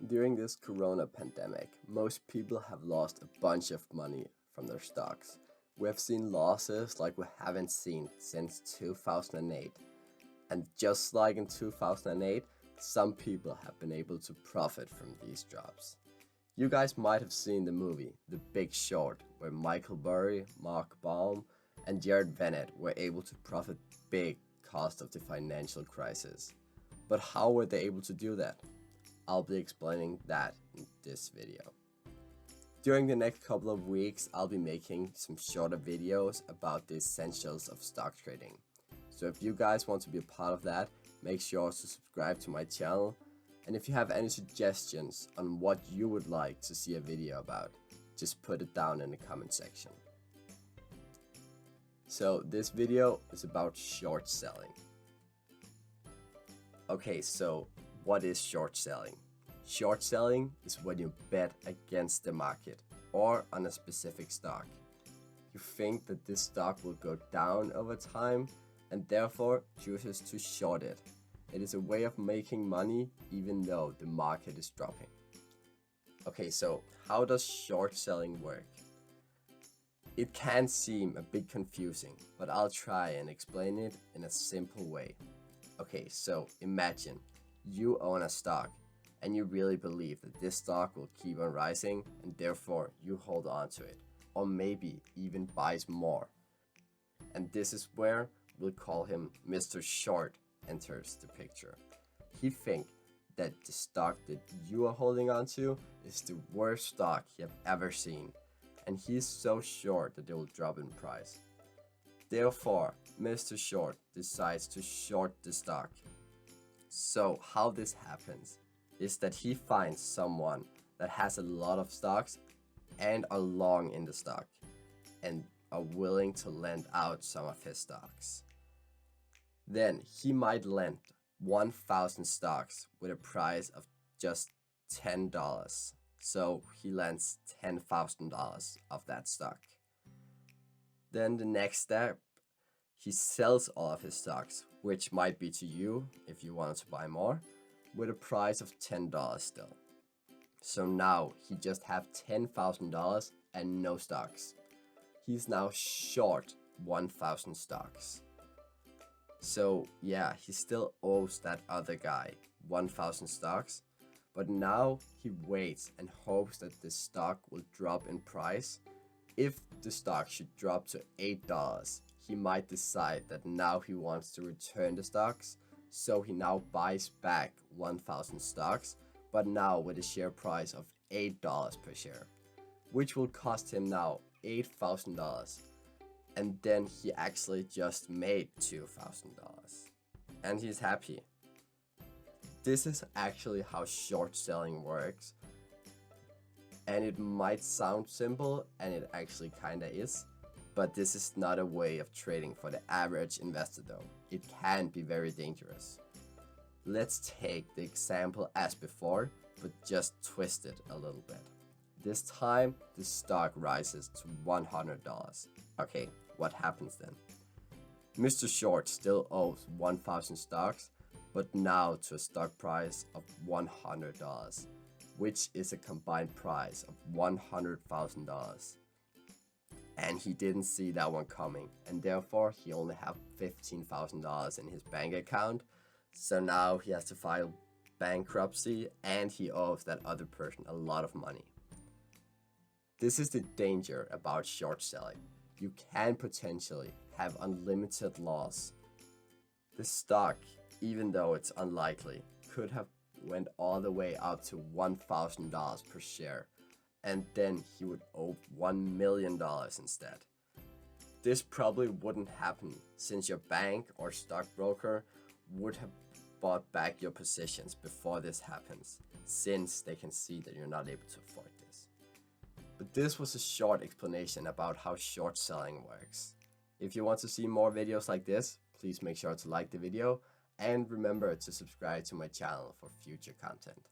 During this corona pandemic, most people have lost a bunch of money from their stocks. We have seen losses like we haven't seen since 2008. And just like in 2008, some people have been able to profit from these drops. You guys might have seen the movie The Big Short, where Michael Burry, Mark Baum, and Jared Bennett were able to profit big cost of the financial crisis. But how were they able to do that? I'll be explaining that in this video. During the next couple of weeks, I'll be making some shorter videos about the essentials of stock trading. So if you guys want to be a part of that, make sure to subscribe to my channel. And if you have any suggestions on what you would like to see a video about, just put it down in the comment section. So this video is about short selling. Okay, so what is short selling? Short selling is when you bet against the market or on a specific stock. You think that this stock will go down over time and therefore chooses to short it. It is a way of making money even though the market is dropping. Okay, so how does short selling work? It can seem a bit confusing, but I'll try and explain it in a simple way. Okay, so imagine you own a stock and you really believe that this stock will keep on rising and therefore you hold on to it, or maybe even buys more. And this is where we'll call him Mr. Short enters the picture. He thinks that the stock that you are holding on to is the worst stock you have ever seen, and he's so sure that it will drop in price. Therefore, Mr. Short decides to short the stock. So how this happens is that he finds someone that has a lot of stocks and are long in the stock and are willing to lend out some of his stocks. Then he might lend 1,000 stocks with a price of just $10. So he lends $10,000 of that stock. Then the next step, he sells all of his stocks, which might be to you if you wanted to buy more, with a price of $10 still. So now he just have $10,000 and no stocks. He's now short 1,000 stocks. So yeah, he still owes that other guy 1,000 stocks, but now he waits and hopes that the stock will drop in price. If the stock should drop to $8, he might decide that now he wants to return the stocks, so he now buys back 1,000 stocks, but now with a share price of $8 per share, which will cost him now $8,000. And then he actually just made $2,000. And he's happy. This is actually how short selling works. And it might sound simple, and it actually kinda is. But this is not a way of trading for the average investor though. It can be very dangerous. Let's take the example as before, but just twist it a little bit. This time, the stock rises to $100. Okay, what happens then? Mr. Short still owes 1,000 stocks, but now to a stock price of $100, which is a combined price of $100,000. And he didn't see that one coming, and therefore he only have $15,000 in his bank account. So now he has to file bankruptcy and he owes that other person a lot of money. This is the danger about short selling. You can potentially have unlimited loss. The stock, even though it's unlikely, could have went all the way up to $1,000 per share, and then he would owe $1 million instead. This probably wouldn't happen since your bank or stockbroker would have bought back your positions before this happens, since they can see that you're not able to afford this. But this was a short explanation about how short selling works. If you want to see more videos like this, please make sure to like the video and remember to subscribe to my channel for future content.